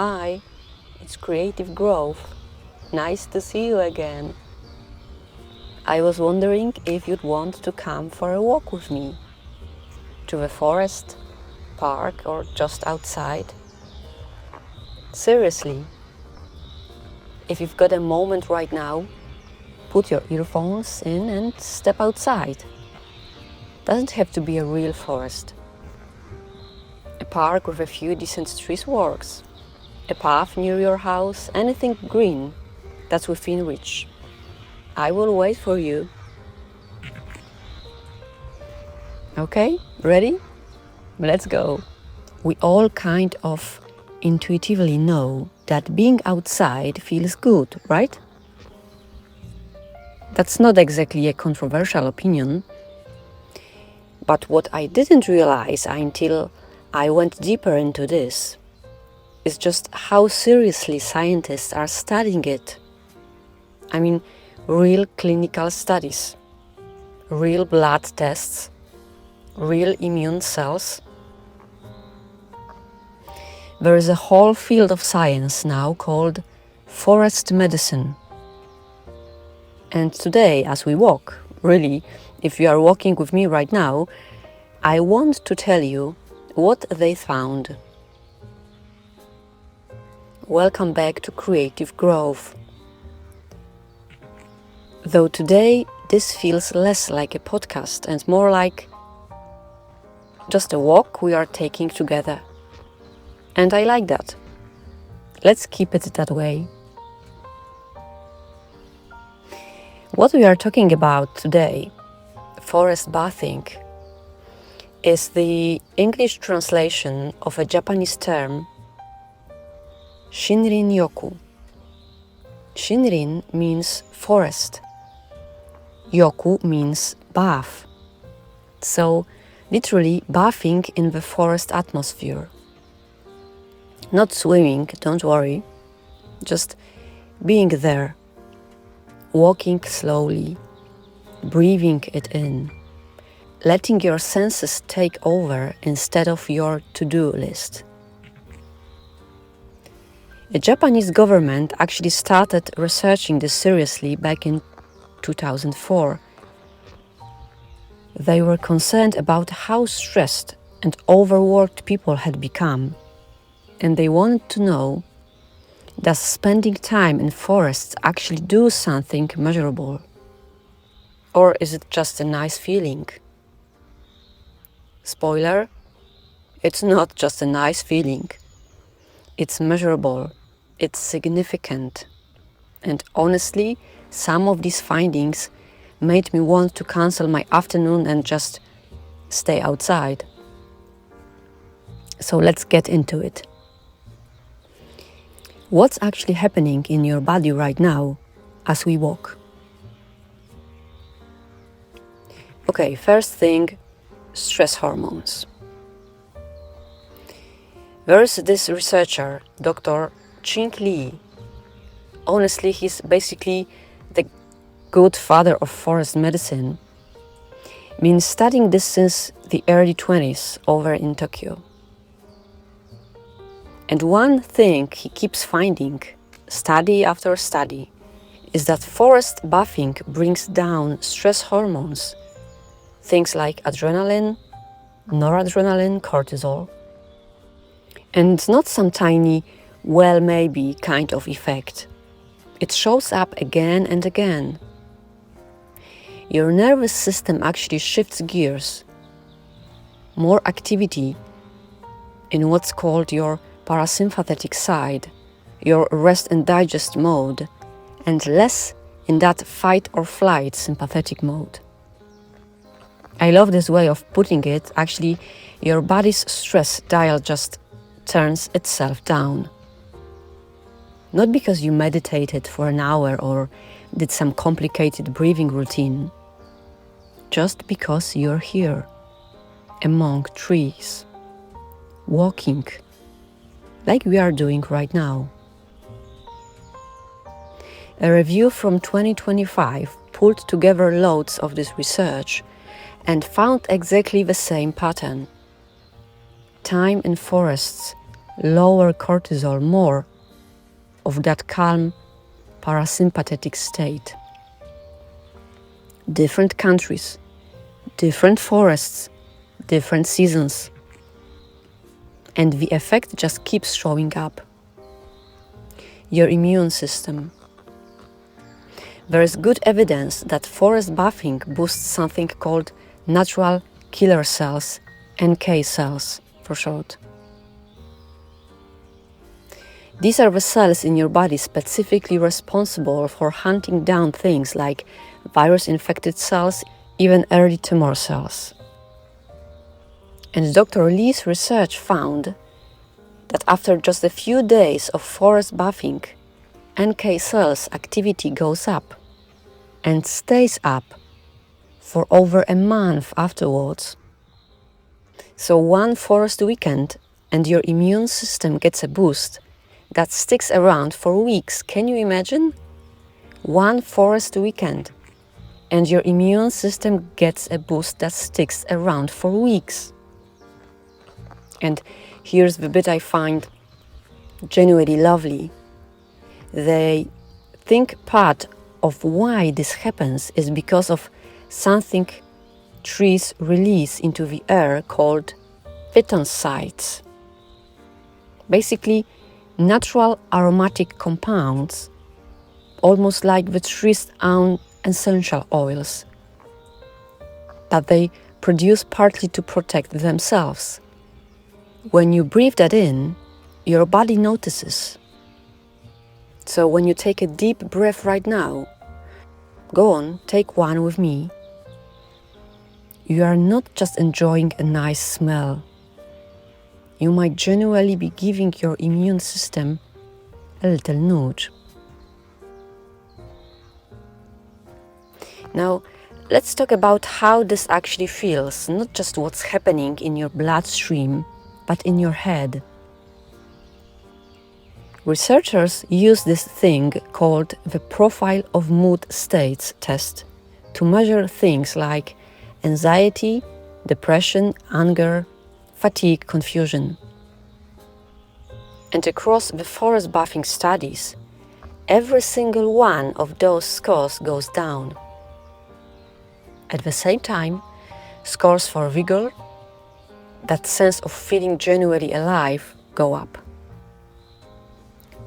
Hi, it's Creative Growth. Nice to see you again. I was wondering if you'd want to come for a walk with me. To the forest, park, or just outside. Seriously, if you've got a moment right now, put your earphones in and step outside. Doesn't have to be a real forest. A park with a few decent trees works. A path near your house, anything green that's within reach. I will wait for you. Okay, ready? Let's go. We all kind of intuitively know that being outside feels good, right? That's not exactly a controversial opinion. But what I didn't realize until I went deeper into this is just how seriously scientists are studying it. I mean, real clinical studies, real blood tests, real immune cells. There is a whole field of science now called forest medicine. And today, as we walk, really, if you are walking with me right now, I want to tell you what they found. Welcome back to Creative Growth. Though today this feels less like a podcast and more like just a walk we are taking together. And I like that. Let's keep it that way. What we are talking about today, forest bathing, is the English translation of a Japanese term, Shinrin-Yoku. Shinrin means forest. Yoku means bath. So, literally bathing in the forest atmosphere. Not swimming, don't worry. Just being there. Walking slowly. Breathing it in. Letting your senses take over instead of your to-do list. The Japanese government actually started researching this seriously back in 2004. They were concerned about how stressed and overworked people had become, and they wanted to know, does spending time in forests actually do something measurable? Or is it just a nice feeling? Spoiler, it's not just a nice feeling. It's measurable, it's significant. And honestly, some of these findings made me want to cancel my afternoon and just stay outside. So let's get into it. What's actually happening in your body right now as we walk? Okay, first thing, stress hormones. There's this researcher, Dr. Ching Li. Honestly, he's basically the good father of forest medicine. Been studying this since the early 20s over in Tokyo. And one thing he keeps finding, study after study, is that forest bathing brings down stress hormones. Things like adrenaline, noradrenaline, cortisol. And it's not some tiny, well, maybe kind of effect. It shows up again and again. Your nervous system actually shifts gears. More activity in what's called your parasympathetic side, your rest and digest mode, and less in that fight or flight sympathetic mode. I love this way of putting it. Actually, your body's stress dial just turns itself down. Not because you meditated for an hour or did some complicated breathing routine, just because you're here, among trees, walking, like we are doing right now. A review from 2025 pulled together loads of this research and found exactly the same pattern. Time in forests lower cortisol, more of that calm parasympathetic state. Different countries, different forests, different seasons. And the effect just keeps showing up. Your immune system. There is good evidence that forest bathing boosts something called natural killer cells, NK cells for short. These are the cells in your body specifically responsible for hunting down things like virus-infected cells, even early tumor cells. And Dr. Lee's research found that after just a few days of forest bathing, NK cells activity goes up and stays up for over a month afterwards. So one forest weekend and your immune system gets a boost that sticks around for weeks. Can you imagine? One forest weekend and your immune system gets a boost that sticks around for weeks. And here's the bit I find genuinely lovely. They think part of why this happens is because of something trees release into the air called phytoncides. Basically, natural aromatic compounds, almost like the tree's own essential oils, that they produce partly to protect themselves. When you breathe that in, your body notices. So when you take a deep breath right now, go on, take one with me. You are not just enjoying a nice smell. You might genuinely be giving your immune system a little nudge. Now, let's talk about how this actually feels, not just what's happening in your bloodstream, but in your head. Researchers use this thing called the Profile of Mood States test to measure things like anxiety, depression, anger, fatigue, confusion. And across the forest bathing studies, every single one of those scores goes down. At the same time, scores for vigor, that sense of feeling genuinely alive, go up.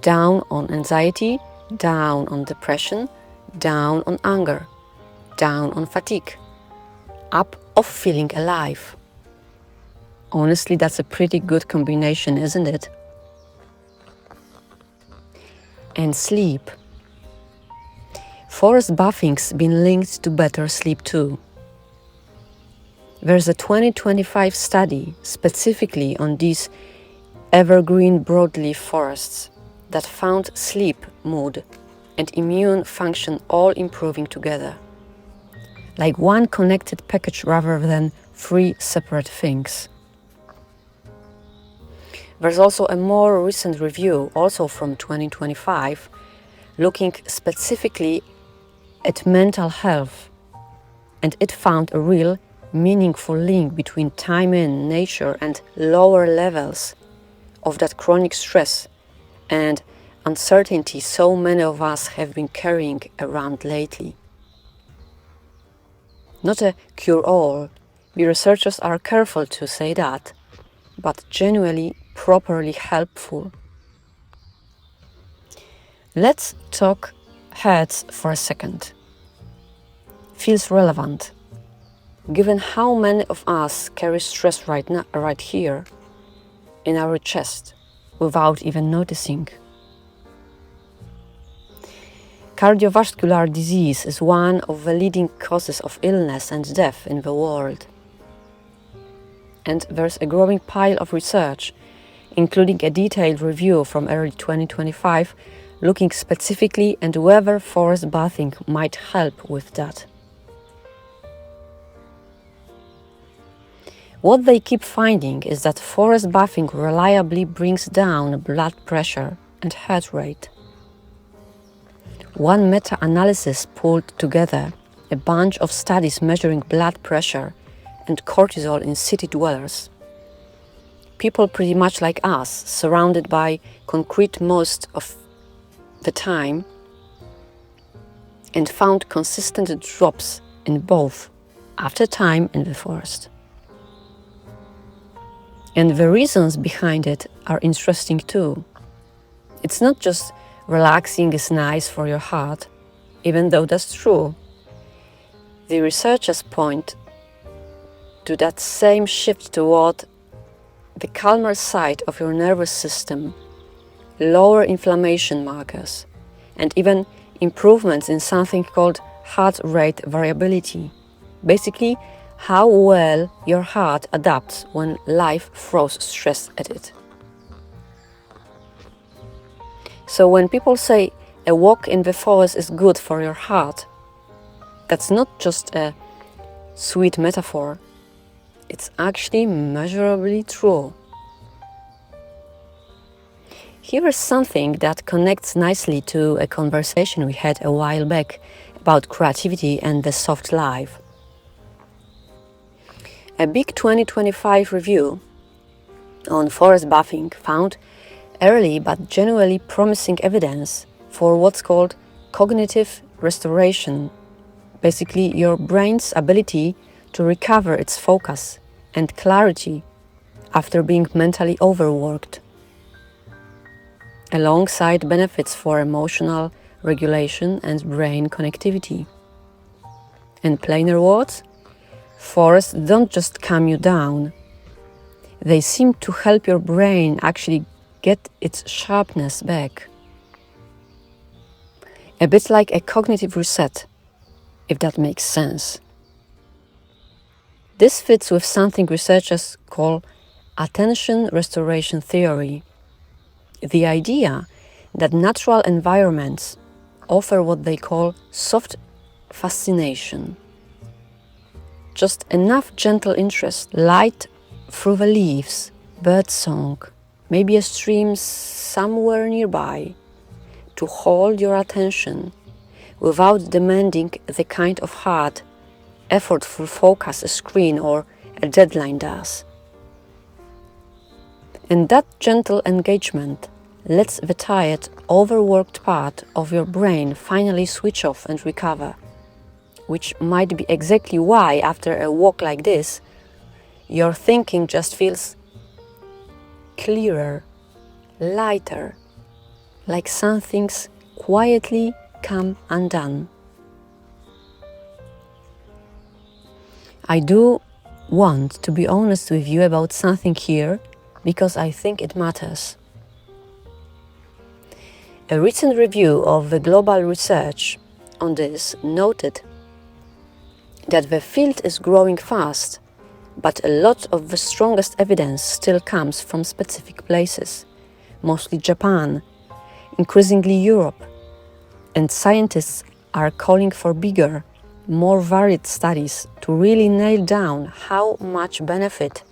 Down on anxiety, down on depression, down on anger, down on fatigue, up of feeling alive. Honestly, that's a pretty good combination, isn't it? And sleep. Forest bathing's been linked to better sleep too. There's a 2025 study specifically on these evergreen broadleaf forests that found sleep, mood, and immune function all improving together, like one connected package rather than three separate things. There's also a more recent review, also from 2025, looking specifically at mental health, and it found a real, meaningful link between time in nature and lower levels of that chronic stress and uncertainty so many of us have been carrying around lately. Not a cure-all, the researchers are careful to say that, but genuinely properly helpful. Let's talk heads for a second. Feels relevant, given how many of us carry stress right here in our chest without even noticing. Cardiovascular disease is one of the leading causes of illness and death in the world. And there's a growing pile of research, including a detailed review from early 2025, looking specifically at whether forest bathing might help with that. What they keep finding is that forest bathing reliably brings down blood pressure and heart rate. One meta-analysis pulled together a bunch of studies measuring blood pressure and cortisol in city dwellers, people pretty much like us, surrounded by concrete most of the time, and found consistent drops in both after time in the forest. And the reasons behind it are interesting too. It's not just relaxing is nice for your heart, even though that's true. The researchers point to that same shift toward the calmer side of your nervous system, lower inflammation markers, and even improvements in something called heart rate variability. Basically, how well your heart adapts when life throws stress at it. So when people say a walk in the forest is good for your heart, that's not just a sweet metaphor, it's actually measurably true. Here is something that connects nicely to a conversation we had a while back about creativity and the soft life. A big 2025 review on forest bathing found early but genuinely promising evidence for what's called cognitive restoration, basically your brain's ability to recover its focus and clarity after being mentally overworked, alongside benefits for emotional regulation and brain connectivity. In plainer words, forests don't just calm you down, they seem to help your brain actually get its sharpness back. A bit like a cognitive reset, if that makes sense. This fits with something researchers call attention restoration theory, the idea that natural environments offer what they call soft fascination. Just enough gentle interest, light through the leaves, birdsong, maybe a stream somewhere nearby, to hold your attention without demanding the kind of hard, effortful focus a screen or a deadline does. And that gentle engagement lets the tired, overworked part of your brain finally switch off and recover, which might be exactly why, after a walk like this, your thinking just feels clearer, lighter, like something's quietly come undone. I do want to be honest with you about something here because I think it matters. A recent review of the global research on this noted that the field is growing fast, but a lot of the strongest evidence still comes from specific places, mostly Japan, increasingly Europe, and scientists are calling for bigger, more varied studies to really nail down how much benefit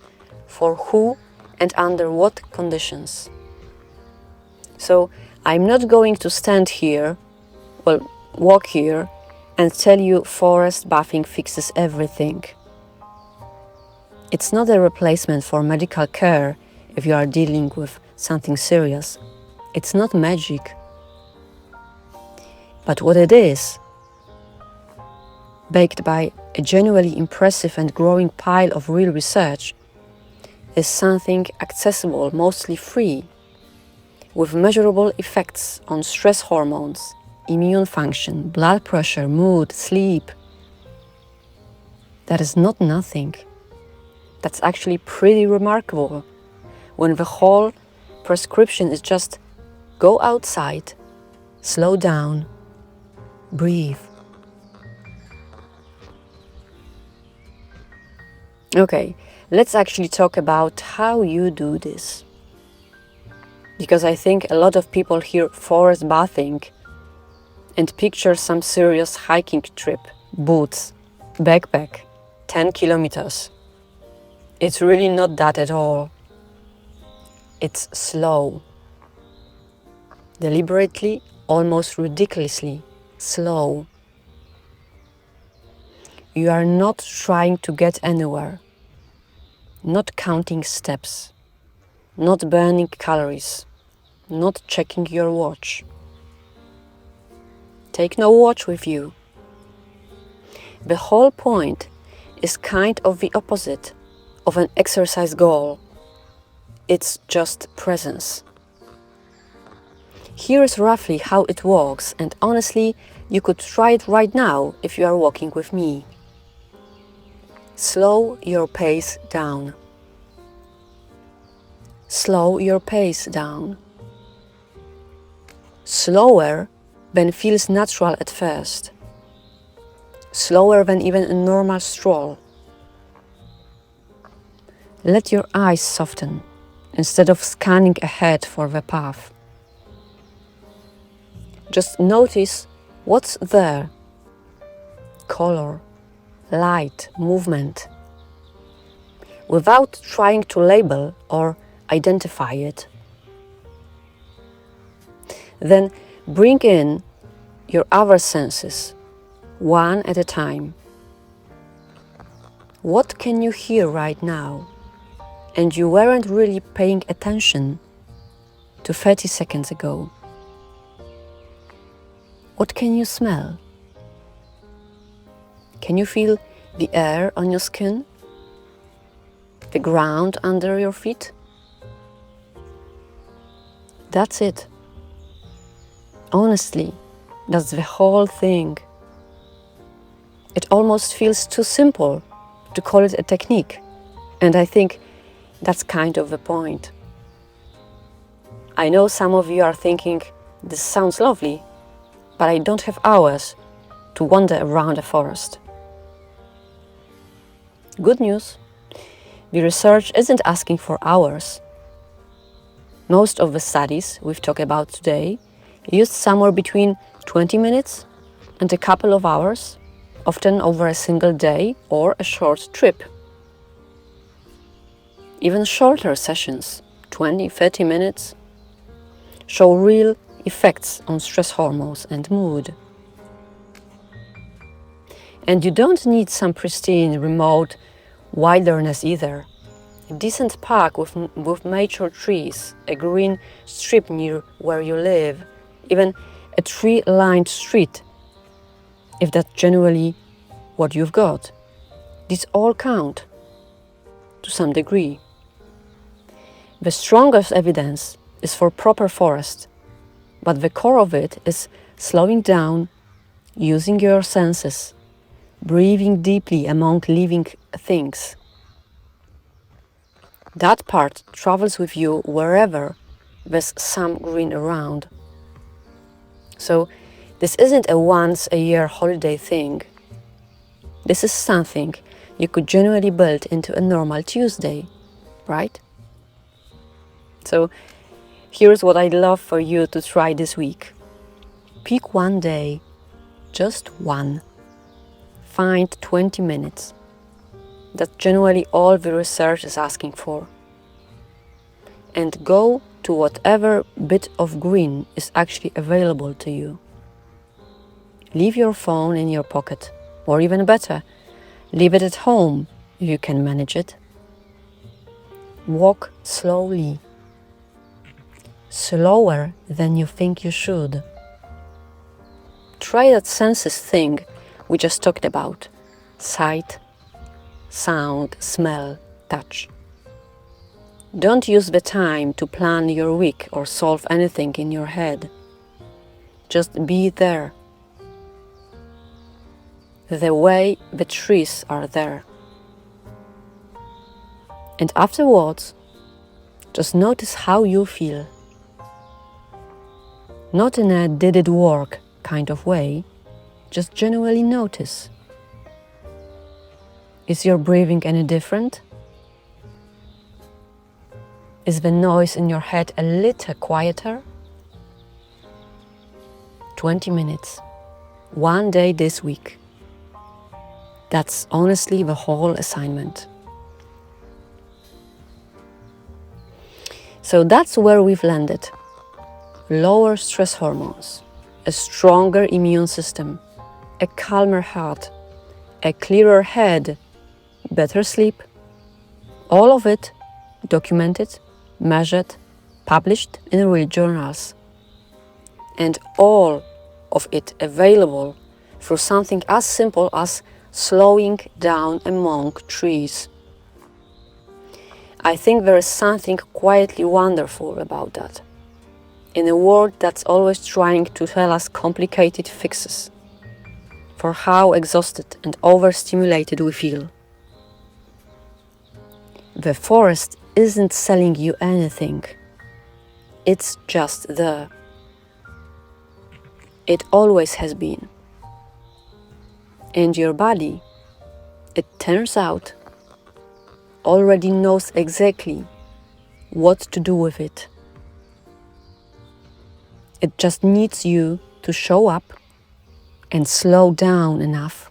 for who and under what conditions. So I'm not going to stand here, walk here, and tell you forest bathing fixes everything. It's not a replacement for medical care if you are dealing with something serious. It's not magic. But what it is, backed by a genuinely impressive and growing pile of real research, is something accessible, mostly free, with measurable effects on stress hormones, immune function, blood pressure, mood, sleep. That is not nothing. That's actually pretty remarkable when the whole prescription is just go outside, slow down, breathe. Okay, let's actually talk about how you do this. Because I think a lot of people hear forest bathing and picture some serious hiking trip, boots, backpack, 10 kilometers. It's really not that at all. It's slow. Deliberately, almost ridiculously slow. You are not trying to get anywhere, not counting steps, not burning calories, not checking your watch. Take no watch with you. The whole point is kind of the opposite of an exercise goal. It's just presence. Here is roughly how it works, and honestly, you could try it right now if you are walking with me. Slow your pace down. Slow your pace down. Slower than feels natural at first. Slower than even a normal stroll. Let your eyes soften instead of scanning ahead for the path. Just notice what's there. Color, light, movement. Without trying to label or identify it. Then bring in your other senses, one at a time. What can you hear right now? And you weren't really paying attention to 30 seconds ago. What can you smell? Can you feel the air on your skin? The ground under your feet? That's it. Honestly, that's the whole thing. It almost feels too simple to call it a technique, and I think that's kind of the point. I know some of you are thinking, this sounds lovely, but I don't have hours to wander around a forest. Good news, the research isn't asking for hours. Most of the studies we've talked about today used somewhere between 20 minutes and a couple of hours, often over a single day or a short trip. Even shorter sessions, 20-30 minutes, show real effects on stress hormones and mood. And you don't need some pristine, remote wilderness either. A decent park with mature trees, a green strip near where you live, even a tree-lined street, if that's generally what you've got. These all count to some degree. The strongest evidence is for proper forest, but the core of it is slowing down, using your senses, breathing deeply among living things. That part travels with you wherever there's some green around. So this isn't a once-a-year holiday thing. This is something you could genuinely build into a normal Tuesday, right? So here's what I'd love for you to try this week. Pick one day, just one. Find 20 minutes. That's generally all the research is asking for. And go to whatever bit of green is actually available to you. Leave your phone in your pocket, or even better, leave it at home if you can manage it. Walk slowly. Slower than you think you should. Try that senses thing we just talked about. Sight, sound, smell, touch. Don't use the time to plan your week or solve anything in your head. Just be there. The way the trees are there. And afterwards, just notice how you feel. Not in a did it work kind of way, just genuinely notice. Is your breathing any different? Is the noise in your head a little quieter? 20 minutes, one day this week. That's honestly the whole assignment. So that's where we've landed. Lower stress hormones, a stronger immune system, a calmer heart, a clearer head, better sleep. All of it documented measured, published in real journals. And all of it available through something as simple as slowing down among trees. I think there is something quietly wonderful about that. In a world that's always trying to tell us complicated fixes for how exhausted and overstimulated we feel. The forest isn't selling you anything. It's just there. It always has been. And your body, it turns out, already knows exactly what to do with it. It just needs you to show up and slow down enough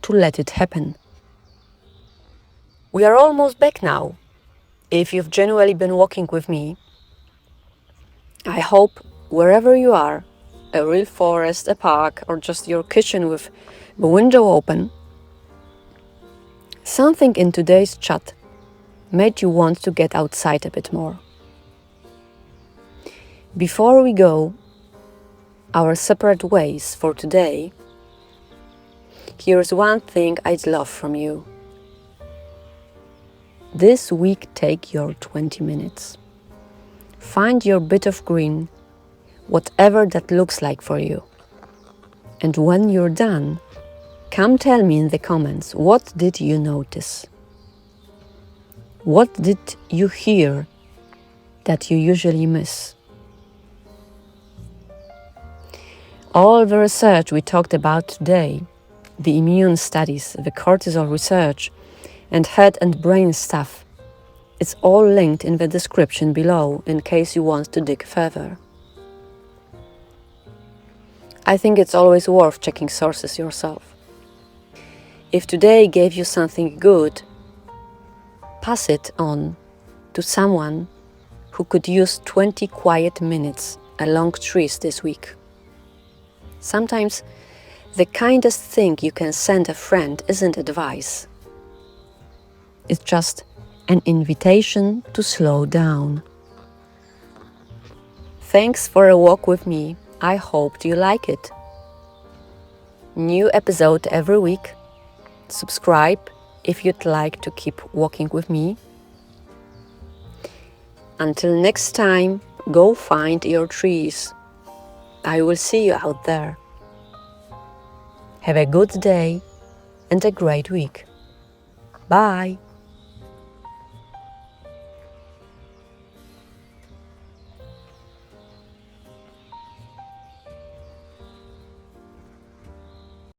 to let it happen. We are almost back now. If you've genuinely been walking with me, I hope wherever you are, a real forest, a park, or just your kitchen with the window open, something in today's chat made you want to get outside a bit more. Before we go our separate ways for today, here's one thing I'd love from you. This week, take your 20 minutes. Find your bit of green, whatever that looks like for you. And when you're done, come tell me in the comments, what did you notice? What did you hear that you usually miss? All the research we talked about today, the immune studies, the cortisol research, and head and brain stuff, it's all linked in the description below in case you want to dig further. I think it's always worth checking sources yourself. If today gave you something good, pass it on to someone who could use 20 quiet minutes along trees this week. Sometimes the kindest thing you can send a friend isn't advice. It's just an invitation to slow down. Thanks for a walk with me. I hope you like it. New episode every week. Subscribe if you'd like to keep walking with me. Until next time, go find your trees. I will see you out there. Have a good day and a great week. Bye.